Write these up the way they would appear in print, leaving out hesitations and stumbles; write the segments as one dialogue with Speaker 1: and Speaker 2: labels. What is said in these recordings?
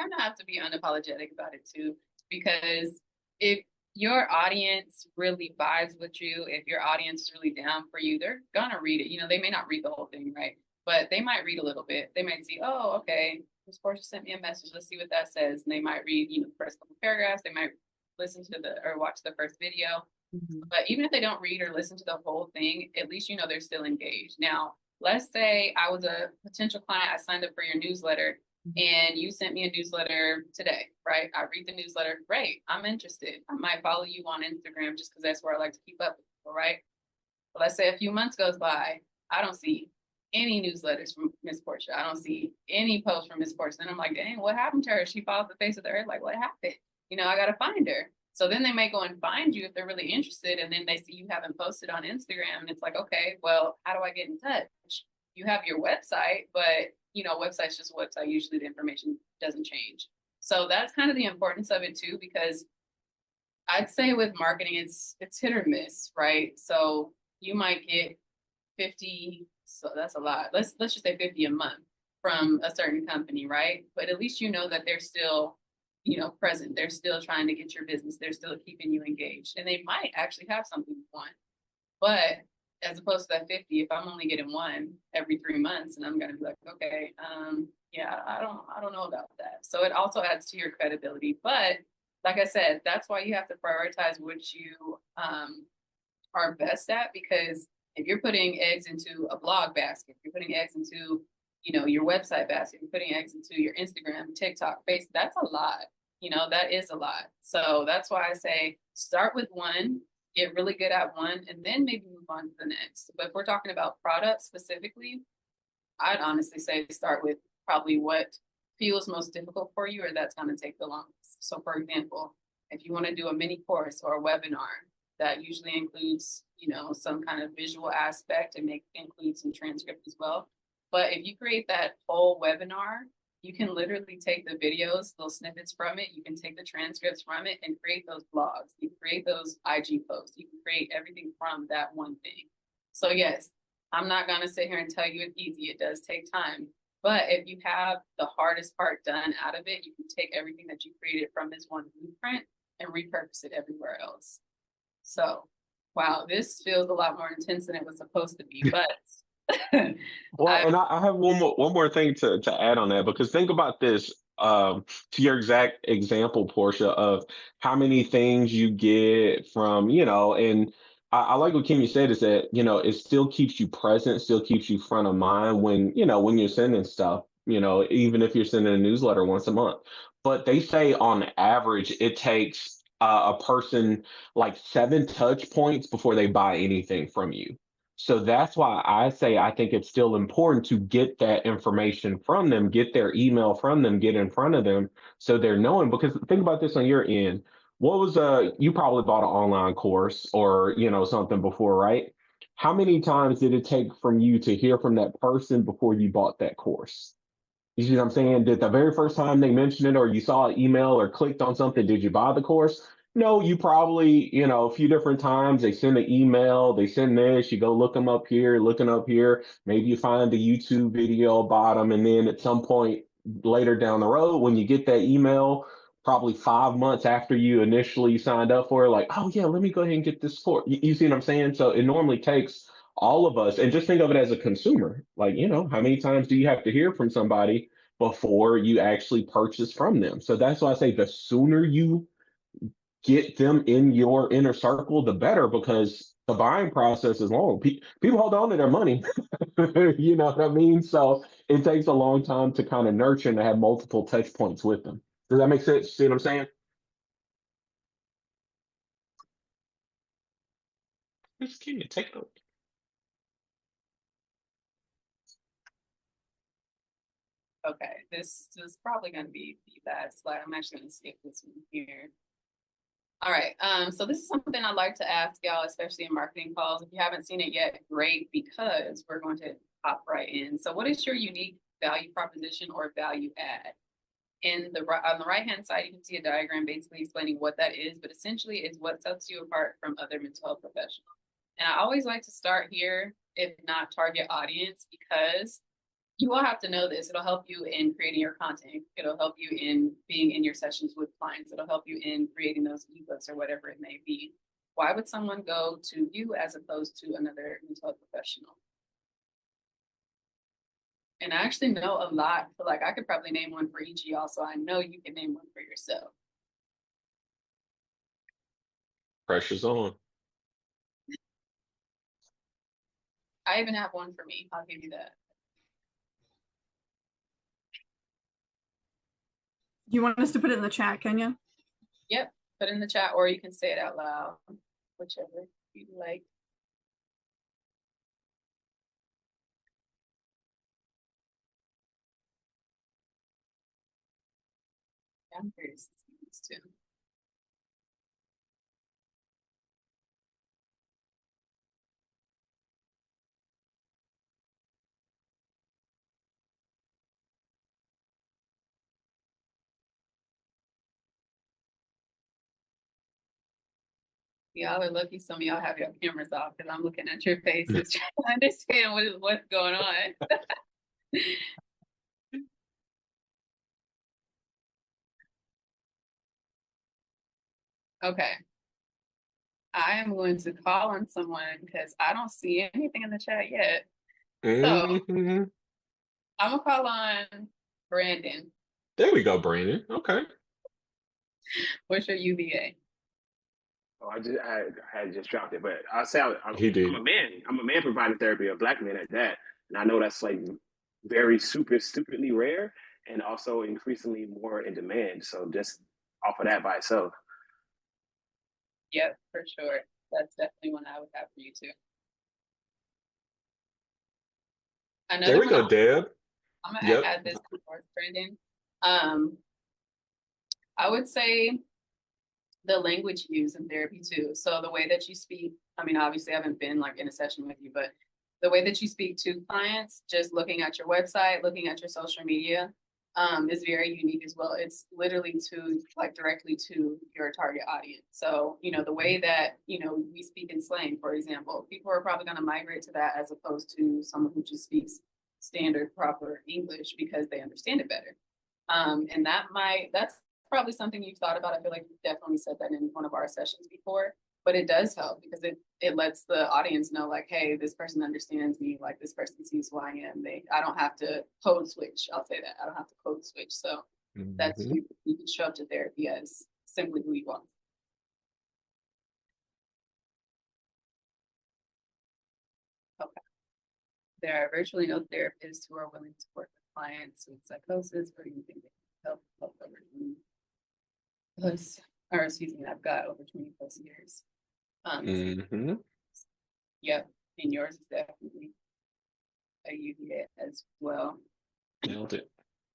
Speaker 1: kind of have to be unapologetic about it too, because if your audience really vibes with you, if your audience is really down for you, they're gonna read it. You know, they may not read the whole thing, right? But they might read a little bit. They might see, oh, okay, this Portia sent me a message. Let's see what that says. And they might read, you know, the first couple paragraphs. They might listen to the or watch the first video.
Speaker 2: Mhm.
Speaker 1: But even if they don't read or listen to the whole thing, at least you know they're still engaged. Now, let's say I was a potential client, I signed up for your newsletter and you sent me a newsletter today, right? I read the newsletter, great, I'm interested. I might follow you on Instagram just because that's where I like to keep up with people, right? But let's say a few months goes by, I don't see any newsletters from Miss Portia. I don't see any posts from Miss Portia. And I'm like, dang, what happened to her? She falls the face of the earth. Like, what happened? You know, I got to find her. So then they may go and find you if they're really interested. And then they see you haven't posted on Instagram. And it's like, okay, well, how do I get in touch? You have your website, but, you know, website's just a website. Usually the information doesn't change. So that's kind of the importance of it too, because I'd say with marketing, it's hit or miss, right? So you might get 50, so that's a lot. Let's just say 50 a month from a certain company, right? But at least you know that they're still, you know, present. They're still trying to get your business. They're still keeping you engaged. And they might actually have something you want. But as opposed to that 50, if I'm only getting one every 3 months, and I'm gonna be like, okay, yeah, I don't know about that. So it also adds to your credibility. But like I said, that's why you have to prioritize what you are best at, because if you're putting eggs into a blog basket, if you're putting eggs into, you know, your website basket, you're putting eggs into your Instagram, TikTok, Facebook, that's a lot. You know, that is a lot. So that's why I say start with one, get really good at one, and then maybe move on to the next. But if we're talking about products specifically, I'd honestly say start with probably what feels most difficult for you or that's going to take the longest. So, for example, if you want to do a mini course or a webinar, that usually includes, you know, some kind of visual aspect and make include some transcript as well. But if you create that whole webinar, you can literally take the videos, those snippets from it, you can take the transcripts from it and create those blogs, you can create those IG posts, you can create everything from that one thing. So yes, I'm not going to sit here and tell you it's easy. It does take time. But if you have the hardest part done out of it, you can take everything that you created from this one blueprint and repurpose it everywhere else. So, wow, this feels a lot more intense than it was supposed to be. But
Speaker 2: Well,
Speaker 1: I,
Speaker 2: and I have one more thing to add on that, because think about this, to your exact example, Portia, of how many things you get from, and I like what Kimmy said, is that, it still keeps you present, still keeps you front of mind when you're sending stuff, even if you're sending a newsletter once a month. But they say on average, it takes a person like 7 touch points before they buy anything from you. So that's why I say I think it's still important to get that information from them, get their email from them, get in front of them so they're knowing. Because think about this on your end. What was you probably bought an online course or something before, right? How many times did it take from you to hear from that person before you bought that course? You see what I'm saying? Did the very first time they mentioned it or you saw an email or clicked on something, did you buy the course? No, you probably, a few different times they send an email, they send this, you go look them up here, looking up here. Maybe you find the YouTube video about them. And then at some point later down the road, when you get that email, probably 5 months after you initially signed up for it, like, oh yeah, let me go ahead and get this course. You see what I'm saying? So it normally takes all of us, and just think of it as a consumer. Like, how many times do you have to hear from somebody before you actually purchase from them? So that's why I say the sooner you get them in your inner circle, the better, because the buying process is long. People hold on to their money. You know what I mean? So it takes a long time to kind of nurture and to have multiple touch points with them. Does that make sense? See what I'm saying? Just kidding. Take note.
Speaker 1: okay, this is probably going to be the last slide. I'm actually going to skip this one here. All right. So this is something I'd like to ask y'all, especially in marketing calls. If you haven't seen it yet, great, because we're going to hop right in. So what is your unique value proposition or value add? On the right hand side, you can see a diagram basically explaining what that is, but essentially is what sets you apart from other mental health professionals. And I always like to start here, if not target audience, because You will have to know this. It'll help you in creating your content. It'll help you in being in your sessions with clients. It'll help you in creating those ebooks or whatever it may be. Why would someone go to you as opposed to another mental health professional? And I actually know a lot. So like I could probably name one for each of y'all. So I know you can name one for yourself.
Speaker 2: Pressure's on.
Speaker 1: I even have one for me. I'll give you that.
Speaker 3: Do you want us to put it in the chat, Kenya?
Speaker 1: Yep. Put it in the chat or you can say it out loud, whichever you like. I'm curious to see these too. Y'all are lucky some of y'all have your cameras off because I'm looking at your faces trying to understand what's going on. Okay. I am going to call on someone because I don't see anything in the chat yet. So
Speaker 2: Hmm.
Speaker 1: I'm gonna call on Brandon.
Speaker 2: There we go, Brandon. Okay.
Speaker 1: What's your UVA?
Speaker 4: Oh, I had just dropped it, but I say
Speaker 2: He did.
Speaker 4: I'm a man. I'm a man providing therapy, a black man at that, and I know that's like very super stupidly rare, and also increasingly more in demand. So just off of that by itself.
Speaker 1: Yep, for sure. That's definitely one I would have for you too.
Speaker 2: There
Speaker 1: Another
Speaker 2: we
Speaker 1: one
Speaker 2: go, Deb.
Speaker 1: I'm gonna
Speaker 2: Yep.
Speaker 1: add this before Brandon. I would say the language used in therapy too. So the way that you speak, I mean, obviously I haven't been like in a session with you, but the way that you speak to clients, just looking at your website, looking at your social media, is very unique as well. It's literally to like directly to your target audience. So, you know, the way that, you know, we speak in slang, for example, people are probably going to migrate to that as opposed to someone who just speaks standard proper English because they understand it better. And that's probably something you've thought about. I feel like you've definitely said that in one of our sessions before, but it does help because it lets the audience know like, hey, this person understands me, like this person sees who I am. I don't have to code switch. I'll say that. I don't have to code switch. So that's
Speaker 2: Hmm.
Speaker 1: you can show up to therapy as simply who you are. Okay. There are virtually no therapists who are willing to work with clients with psychosis or anything that can help over plus, or excuse me, I've got over 20 plus years.
Speaker 2: Hmm.
Speaker 1: Yep, and yours is definitely a UVA as well.
Speaker 2: Nailed it.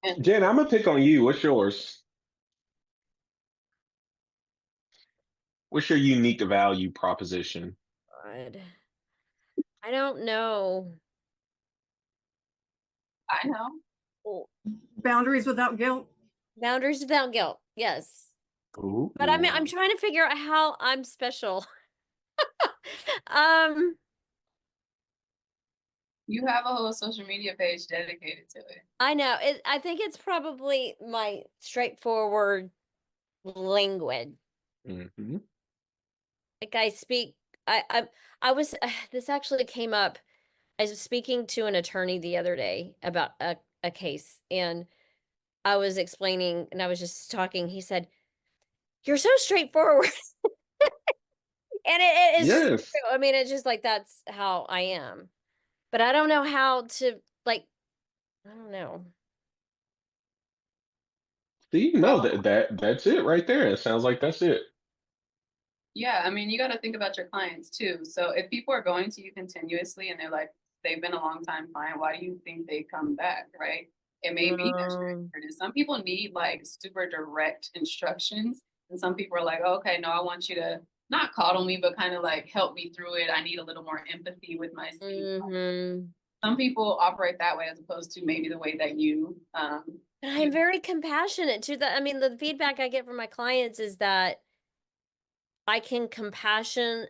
Speaker 1: And
Speaker 2: Jen, I'm gonna pick on you. What's yours? What's your unique value proposition?
Speaker 5: God. I don't know.
Speaker 1: I know.
Speaker 5: Oh,
Speaker 3: Boundaries without guilt.
Speaker 5: boundaries without guilt. Yes.
Speaker 2: Ooh.
Speaker 5: But I mean, I'm trying to figure out how I'm special. um,
Speaker 1: You have a whole social media page dedicated to it.
Speaker 5: I know. I think it's probably my straightforward language.
Speaker 2: Hmm.
Speaker 5: Like I speak I was this actually came up. I was speaking to an attorney the other day about a case, and I was explaining and I was just talking. He said, "You're so straightforward." And it is just
Speaker 2: Yes.
Speaker 5: true. I mean, it's just like that's how I am. But I don't know how to like I don't know.
Speaker 2: See, no,
Speaker 1: Well,
Speaker 2: that's it right there. It sounds like that's it.
Speaker 1: yeah, I mean, you got to think about your clients too. So if people are going to you continuously and they're like, they've been a long time client, why do you think they come back, right? It may be that you're
Speaker 5: Um,
Speaker 1: introduced. Some people need like super direct instructions, and some people are like, oh, okay, no, I want you to not coddle me, but kind of like help me through it. I need a little more empathy with my speech.
Speaker 5: mhm.
Speaker 1: Some people operate that way as opposed to maybe the way that
Speaker 5: And
Speaker 1: you
Speaker 5: I'm very compassionate too. That I mean, the feedback I get from my clients is that I can compassionately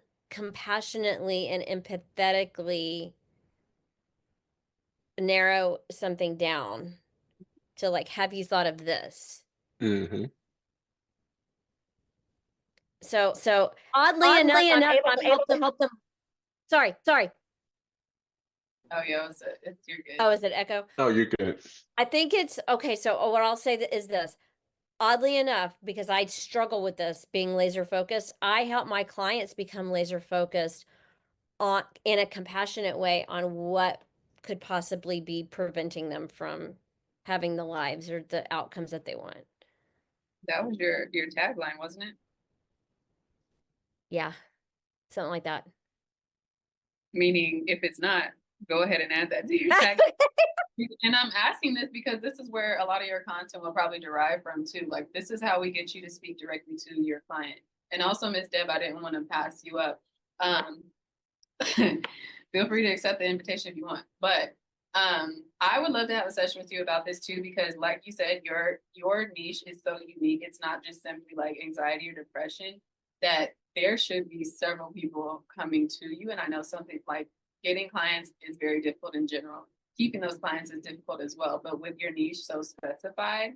Speaker 5: and empathetically narrow something down to like, have you thought of this?
Speaker 2: Hmm.
Speaker 5: So oddly enough, I'm able to help them. Sorry.
Speaker 1: Oh yeah, you're good.
Speaker 5: Oh, is it echo?
Speaker 2: Oh, you're good.
Speaker 5: I think it's okay. So what I'll say is this. Oddly enough, because I struggle with this being laser focused, I help my clients become laser focused on in a compassionate way on what could possibly be preventing them from having the lives or the outcomes that they want.
Speaker 1: That was your tagline, wasn't it?
Speaker 5: Yeah, something like that.
Speaker 1: Meaning, if it's not, go ahead and add that to your tagline. And I'm asking this because this is where a lot of your content will probably derive from too. Like, this is how we get you to speak directly to your client. And also, Ms. Deb, I didn't want to pass you up. Feel free to accept the invitation if you want. But I would love to have a session with you about this too, because like you said, your niche is so unique. It's not just simply like anxiety or depression, that there should be several people coming to you. And I know something like getting clients is very difficult in general. Keeping those clients is difficult as well. But with your niche so specified,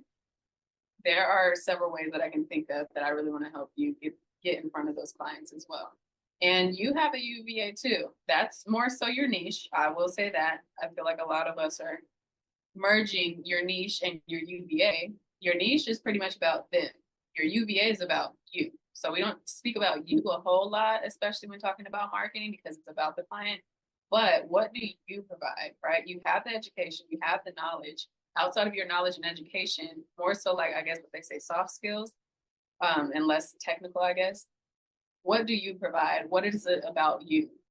Speaker 1: there are several ways that I can think of that I really want to help you get in front of those clients as well. And you have a UVA too. That's more so your niche. I will say that. I feel like a lot of us are merging your niche and your UVA. Your niche is pretty much about them. Your UVA is about you. So we don't speak about you a whole lot, especially when talking about marketing, because it's about the client. But what do you provide, right? You have the education, you have the knowledge. Outside of your knowledge and education, more so like, I guess what they say, soft skills, and less technical, I guess. What do you provide? What is it about you